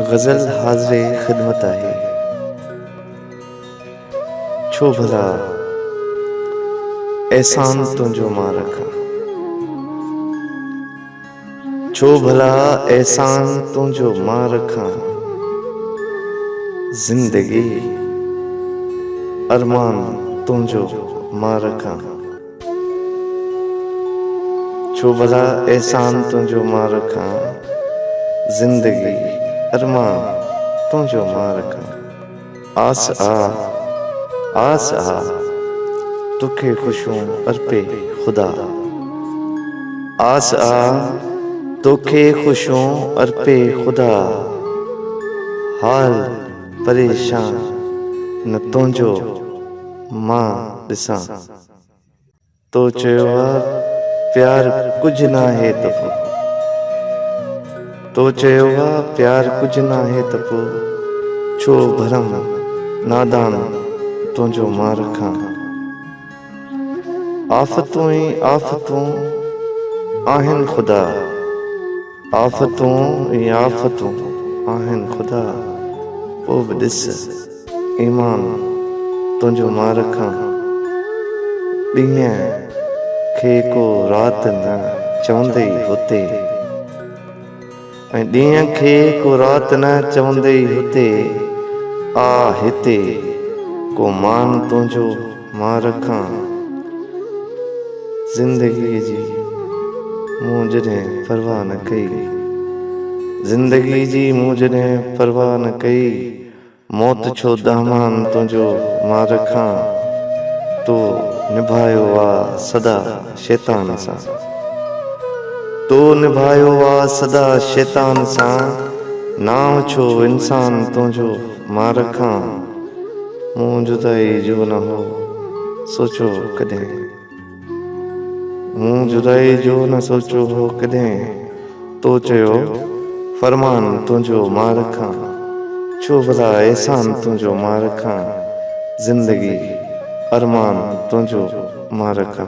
غزل حاضر خدمت ہے چھو بھلا احسان تنجو ماں رکھا، چھو بھلا احسان تنجو ماں رکھا، زندگی ارمان تنجو ماں رکھا، چھو بھلا احسان تنجو ماں رکھا، زندگی ارمان تنجو ماں رکھا، آس آس تکھے خوشوں ارپے خدا، آس تکھے خوشوں ارپے خدا، حال پریشان نہ تنجو ماں ॾिसां، تو چیو پیار کچھ نہ ہے تپو، تو چیو پیار کچھ نہ ہے تپو، چھو بھرم نادان تنجو ماں رکھاں، آفتوں ہی آفتوں آہن خدا، آفتوں ہی آفتوں آہن خدا، پو بھی ॾिस ایمان تنجو ماں رکھاں، ॾींहं کي کو رات نہ چوندي هتي، ڏينهن کي کو رات نہ چوندي هتي، هتي کو مان تنجو ماں رکھاں، زندگي جي مون جڏهن پرواہ نہ ڪئي، زندگي جي مون جڏهن پرواہ نہ ڪئي، موت ڇو دامان تنجو ماں رکھاں، تو نبھايو سدا شيطان سان، تو نبھايو سدا شيطان سان، نام ڇو انسان تنجو ماں رکھاں، مون جدائي جو نہ ہو سوچو ڪڏهن، مون جدائي جو نہ سوچو ہو ڪڏهن، تو چيو فرمان تنجو ماں رکھاں، ڇو بھلا احسان تنجو ماں رکھاں، زندگي ارمان تنجو ماں رکھاں۔